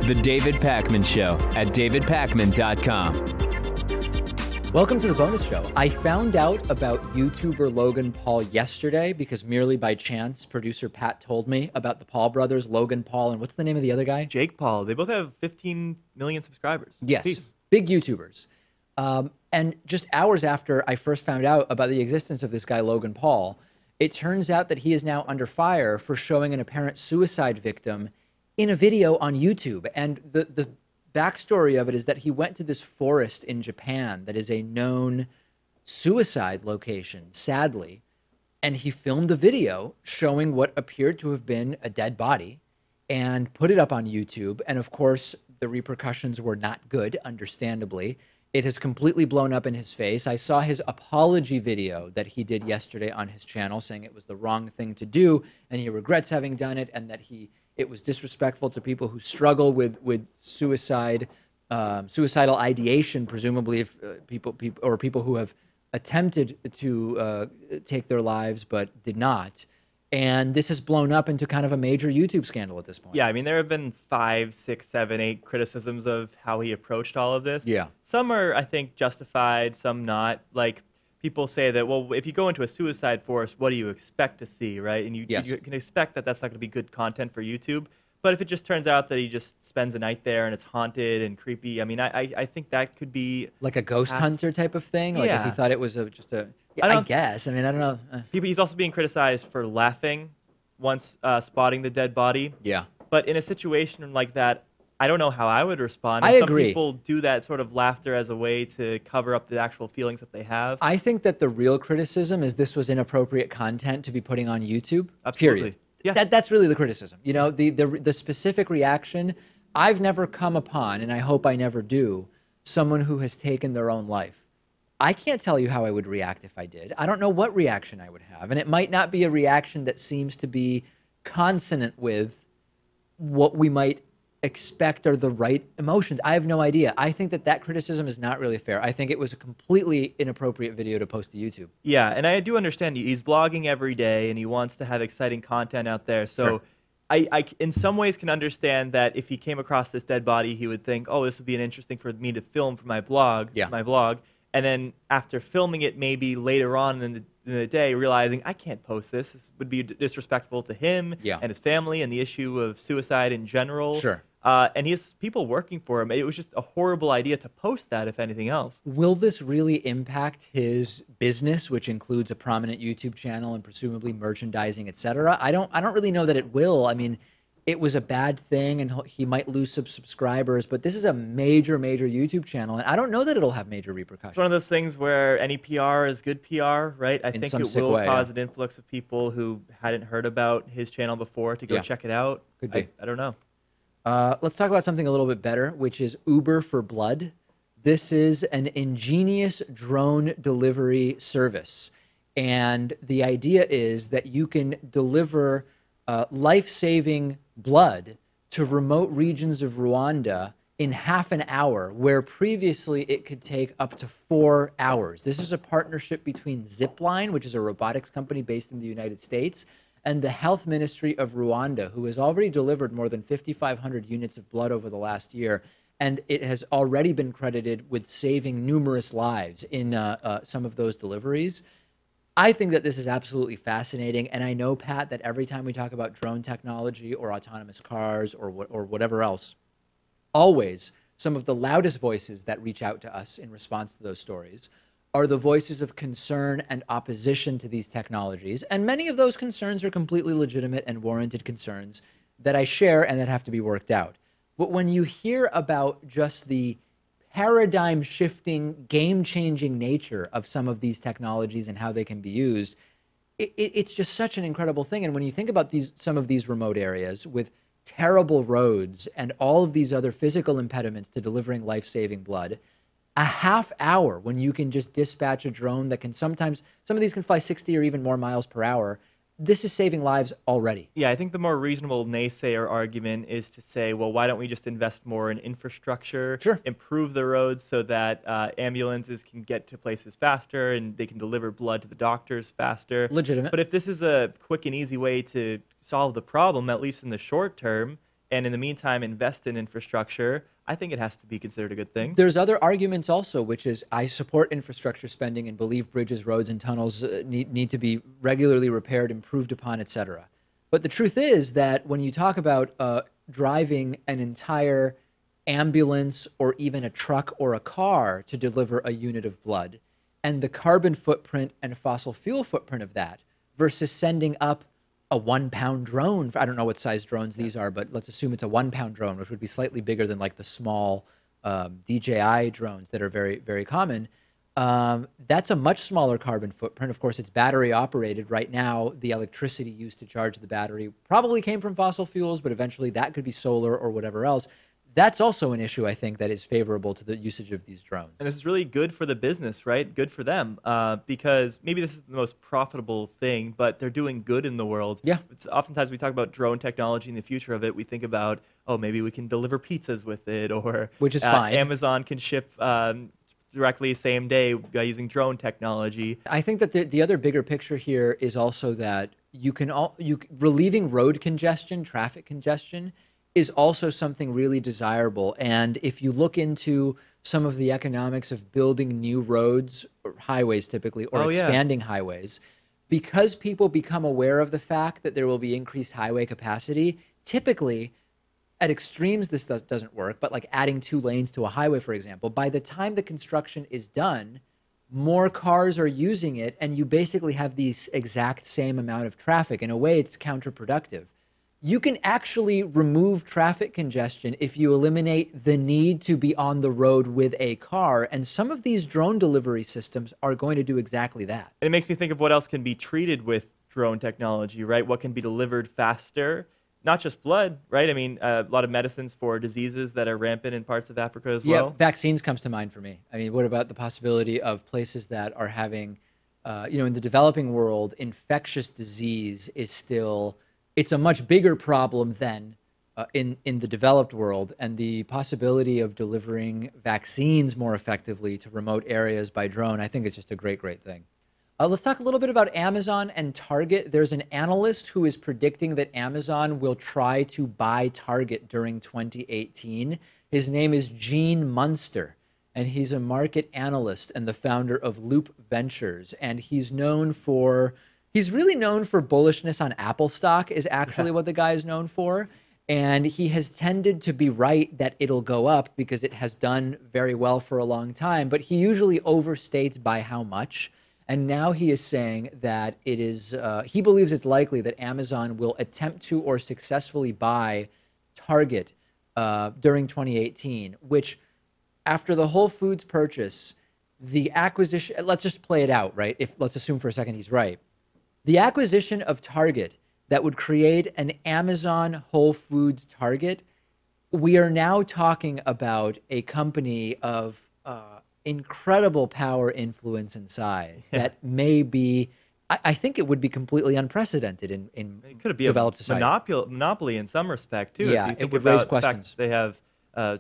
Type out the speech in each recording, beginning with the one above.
The David Pakman Show at davidpakman.com. Welcome to the bonus show. I found out about YouTuber Logan Paul yesterday because merely by chance, producer Pat told me about the Paul brothers, Logan Paul, and what's the name of the other guy? Jake Paul. They both have 15 million subscribers. Yes, Peace. big YouTubers. And just hours after I first found out about the existence of this guy, Logan Paul, it turns out that he is now under fire for showing an apparent suicide victim in a video on YouTube. And the backstory of it is that he went to this forest in Japan that is a known suicide location, sadly, and he filmed a video showing what appeared to have been a dead body and put it up on YouTube. And of course, the repercussions were not good, understandably. It has completely blown up in his face. I saw his apology video that he did yesterday on his channel saying it was the wrong thing to do and he regrets having done it and that it was disrespectful to people who struggle with suicide, suicidal ideation, presumably if people who have attempted to take their lives but did not. And this has blown up into kind of a major YouTube scandal at this point. Yeah, I mean, there have been 5, 6, 7, 8 criticisms of how he approached all of this. Yeah. Some are, I think, justified, some not. Like, people say that, well, if you go into a suicide forest, what do you expect to see, right? And you can expect that that's not going to be good content for YouTube. But if it just turns out that he just spends a night there and it's haunted and creepy, I mean, I think that could be... Like a ghost hunter type of thing? Like if he thought it was just a... Yeah, I guess. I mean, I don't know. He's also being criticized for laughing once spotting the dead body. Yeah. But in a situation like that, I don't know how I would respond. I agree. Some people do that sort of laughter as a way to cover up the actual feelings that they have. I think that the real criticism is this was inappropriate content to be putting on YouTube. Absolutely. Period. Yeah. That's really the criticism. You know, the specific reaction, I've never come upon, and I hope I never do, someone who has taken their own life. I can't tell you how I would react if I did. I don't know what reaction I would have. And it might not be a reaction that seems to be consonant with what we might expect are the right emotions. I have no idea. I think that criticism is not really fair. I think it was a completely inappropriate video to post to YouTube. Yeah, and I do understand he's vlogging every day and he wants to have exciting content out there. So Sure. I in some ways can understand that if he came across this dead body, he would think, oh, this would be an interesting for me to film for my vlog. And then after filming it, maybe later on in the day, realizing I can't post this. This would be disrespectful to him and his family and the issue of suicide in general. Sure. And he has people working for him. It was just a horrible idea to post that, if anything else. Will this really impact his business, which includes a prominent YouTube channel and presumably merchandising, etc.? I don't really know that it will. I mean, it was a bad thing and he might lose some subscribers, but this is a major, major YouTube channel, and I don't know that it'll have major repercussions. It's one of those things where any PR is good PR, right? I think it will cause an influx of people who hadn't heard about his channel before to go check it out. Could be. I don't know. Let's talk about something a little bit better, which is Uber for Blood. This is an ingenious drone delivery service, and the idea is that you can deliver life-saving blood to remote regions of Rwanda in half an hour, where previously it could take up to 4 hours. This is a partnership between Zipline, which is a robotics company based in the United States, and the Health Ministry of Rwanda, who has already delivered more than 5,500 units of blood over the last year. And it has already been credited with saving numerous lives in some of those deliveries. I think that this is absolutely fascinating, and I know, Pat, that every time we talk about drone technology or autonomous cars or whatever else, always some of the loudest voices that reach out to us in response to those stories are the voices of concern and opposition to these technologies, and many of those concerns are completely legitimate and warranted concerns that I share and that have to be worked out. But when you hear about just the paradigm-shifting, game-changing nature of some of these technologies and how they can be used, it's just such an incredible thing. And when you think about some of these remote areas with terrible roads and all of these other physical impediments to delivering life-saving blood, a half hour when you can just dispatch a drone that can sometimes, some of these can fly 60 or even more miles per hour, this is saving lives already. Yeah, I think the more reasonable naysayer argument is to say, well, why don't we just invest more in infrastructure, improve the roads so that ambulances can get to places faster and they can deliver blood to the doctors faster. Legitimate. But if this is a quick and easy way to solve the problem, at least in the short term, and in the meantime invest in infrastructure, I think it has to be considered a good thing. There's other arguments also, which is I support infrastructure spending and believe bridges, roads, and tunnels need to be regularly repaired, improved upon, et cetera. But the truth is that when you talk about driving an entire ambulance or even a truck or a car to deliver a unit of blood, and the carbon footprint and fossil fuel footprint of that versus sending up a 1-pound drone. I don't know what size drones these are, but let's assume it's a 1-pound drone, which would be slightly bigger than like the small DJI drones that are very, very common. That's a much smaller carbon footprint. Of course, it's battery operated. Right now, the electricity used to charge the battery probably came from fossil fuels, but eventually that could be solar or whatever else. That's also an issue, I think, that is favorable to the usage of these drones. And this is really good for the business, right? Good for them, because maybe this is the most profitable thing, but they're doing good in the world. Yeah. Oftentimes we talk about drone technology and the future of it. We think about, oh, maybe we can deliver pizzas with it, or which is fine. Amazon can ship directly same day by using drone technology. I think that the other bigger picture here is also that relieving road congestion, traffic congestion, is also something really desirable. And if you look into some of the economics of building new roads, or highways typically, or expanding highways, because people become aware of the fact that there will be increased highway capacity, typically, at extremes this doesn't work, but like adding 2 lanes to a highway, for example, by the time the construction is done, more cars are using it, and you basically have the exact same amount of traffic. In a way, it's counterproductive. You can actually remove traffic congestion if you eliminate the need to be on the road with a car. And some of these drone delivery systems are going to do exactly that. And it makes me think of what else can be treated with drone technology, right? What can be delivered faster? Not just blood, right? I mean, a lot of medicines for diseases that are rampant in parts of Africa as well. Yeah, vaccines comes to mind for me. I mean, what about the possibility of places that are having, in the developing world, infectious disease is still... It's a much bigger problem than in the developed world, and the possibility of delivering vaccines more effectively to remote areas by drone, I think it's just a great, great thing. Let's talk a little bit about Amazon and Target. There's an analyst who is predicting that Amazon will try to buy Target during 2018. His name is Gene Munster, and he's a market analyst and the founder of Loop Ventures, and he's really known for bullishness on Apple stock is actually what the guy is known for. And he has tended to be right that it'll go up because it has done very well for a long time. But he usually overstates by how much. And now he is saying that it is, he believes it's likely that Amazon will attempt to or successfully buy Target during 2018, which after the Whole Foods purchase, the acquisition, let's just play it out, right? Let's assume for a second he's right. The acquisition of Target that would create an Amazon Whole Foods Target, we are now talking about a company of incredible power, influence, and size that may be, I think it would be completely unprecedented in it could be developed a society. monopoly in some respect, too. Yeah, it would raise questions. They have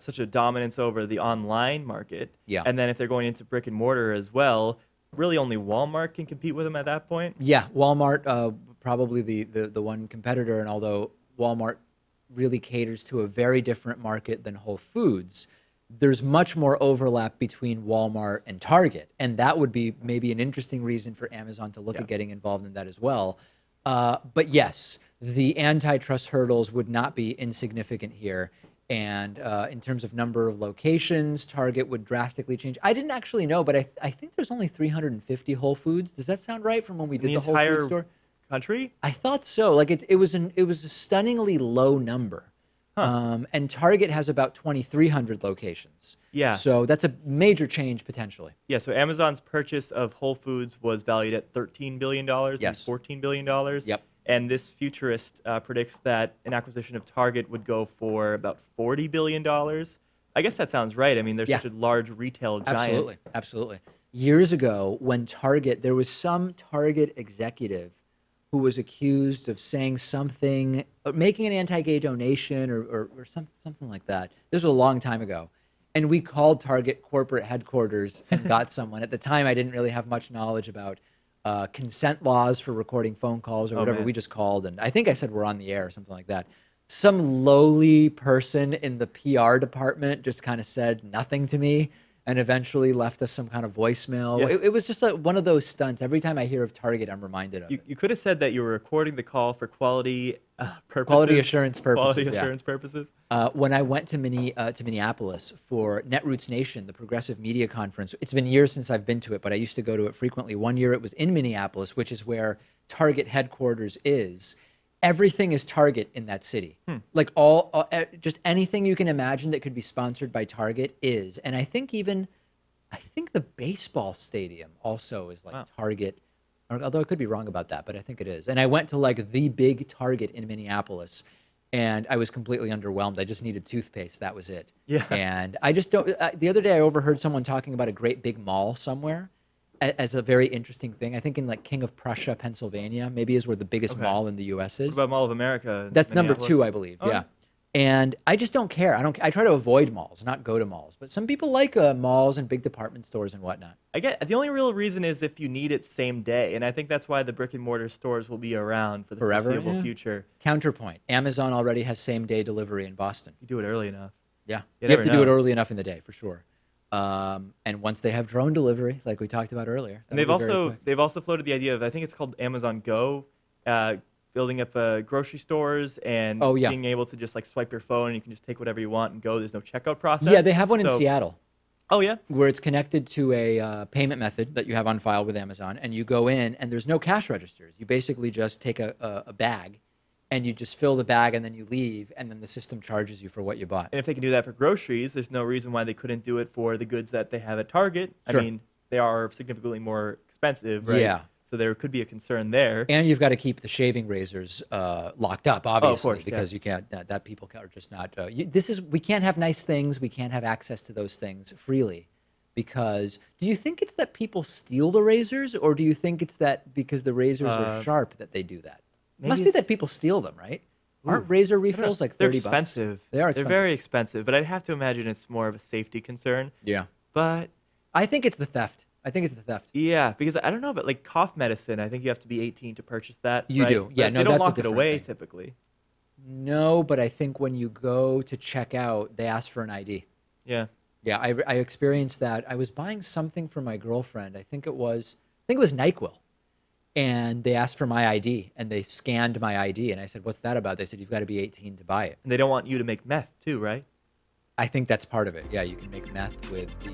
such a dominance over the online market. Yeah. And then if they're going into brick and mortar as well, really only Walmart can compete with them at that point. Yeah, Walmart, probably the one competitor, and although Walmart really caters to a very different market than Whole Foods, there's much more overlap between Walmart and Target, and that would be maybe an interesting reason for Amazon to look at getting involved in that as well. But yes, the antitrust hurdles would not be insignificant here. And in terms of number of locations, Target would drastically change. I didn't actually know, but I think there's only 350 Whole Foods. Does that sound right from when we did the Whole Foods store? Country? I thought so. Like it was a stunningly low number. And Target has about 2,300 locations. Yeah. So that's a major change potentially. Yeah. So Amazon's purchase of Whole Foods was valued at $13 billion. Yes. $14 billion. Yep. And this futurist predicts that an acquisition of Target would go for about $40 billion. I guess that sounds right. I mean, they're such a large retail giant. Absolutely, absolutely. Years ago, when there was some Target executive who was accused of saying something, making an anti-gay donation or something like that. This was a long time ago. And we called Target corporate headquarters and got someone. At the time, I didn't really have much knowledge about consent laws for recording phone calls or whatever. Man. We just called, and I think I said we're on the air or something like that. some lowly person in the PR department just kind of said nothing to me and eventually left us some kind of voicemail. Yeah. It was just one of those stunts. Every time I hear of Target, I'm reminded of it. You could have said that you were recording the call for quality purposes. Quality assurance purposes. Quality assurance purposes. When I went to Minneapolis for Netroots Nation, the Progressive Media Conference, it's been years since I've been to it, but I used to go to it frequently. One year it was in Minneapolis, which is where Target headquarters is. Everything is Target in that city. Like just anything you can imagine that could be sponsored by Target is. And I think the baseball stadium also is like Target, although I could be wrong about that, but I think it is. And I went to like the big Target in Minneapolis and I was completely underwhelmed. I just needed toothpaste. That was it. Yeah. And I just don't, the other day I overheard someone talking about a great big mall somewhere as a very interesting thing. I think in like King of Prussia, Pennsylvania, maybe is where the biggest mall in the U.S. is. What about Mall of America? That's number 2, I believe. Yeah. And I just don't care. I try to avoid malls, not go to malls. But some people like malls and big department stores and whatnot. I get the only real reason is if you need it same day, and I think that's why the brick and mortar stores will be around for the foreseeable future. Counterpoint: Amazon already has same day delivery in Boston. You do it early enough. Yeah, you have to do it early enough in the day for sure. And once they have drone delivery, like we talked about earlier, and they've also floated the idea of, I think it's called Amazon Go, building up grocery stores and being able to just like swipe your phone and you can just take whatever you want and go. There's no checkout process. Yeah, they have one in Seattle. Oh yeah, where it's connected to a payment method that you have on file with Amazon, and you go in and there's no cash registers. You basically just take a bag. And you just fill the bag and then you leave, and then the system charges you for what you bought. And if they can do that for groceries, there's no reason why they couldn't do it for the goods that they have at Target. Sure. I mean, they are significantly more expensive, right? Yeah. So there could be a concern there. And you've got to keep the shaving razors locked up, obviously, of course, because you can't. That people are just not. We can't have nice things. We can't have access to those things freely, because do you think it's that people steal the razors, or do you think it's that because the razors are sharp that they do that? It must be that people steal them, right? Aren't razor refills like $30? They're expensive. They are expensive. They're very expensive, but I'd have to imagine it's more of a safety concern. Yeah. But I think it's the theft. Yeah, because I don't know, but like cough medicine, I think you have to be 18 to purchase that. You do. Yeah, no, they don't that's lock a it away thing. typically. No, but I think when you go to check out, they ask for an ID. Yeah. Yeah, I experienced that. I was buying something for my girlfriend. I think it was NyQuil. And they asked for my ID, and they scanned my ID. And I said, what's that about? They said, you've got to be 18 to buy it. And they don't want you to make meth too, right? I think that's part of it. Yeah, you can make meth with the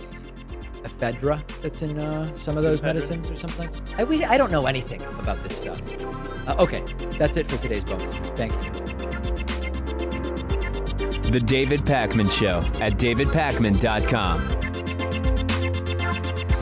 ephedra that's in some of those medicines or something. I don't know anything about this stuff. Okay, that's it for today's bonus. Thank you. The David Pakman Show at davidpakman.com.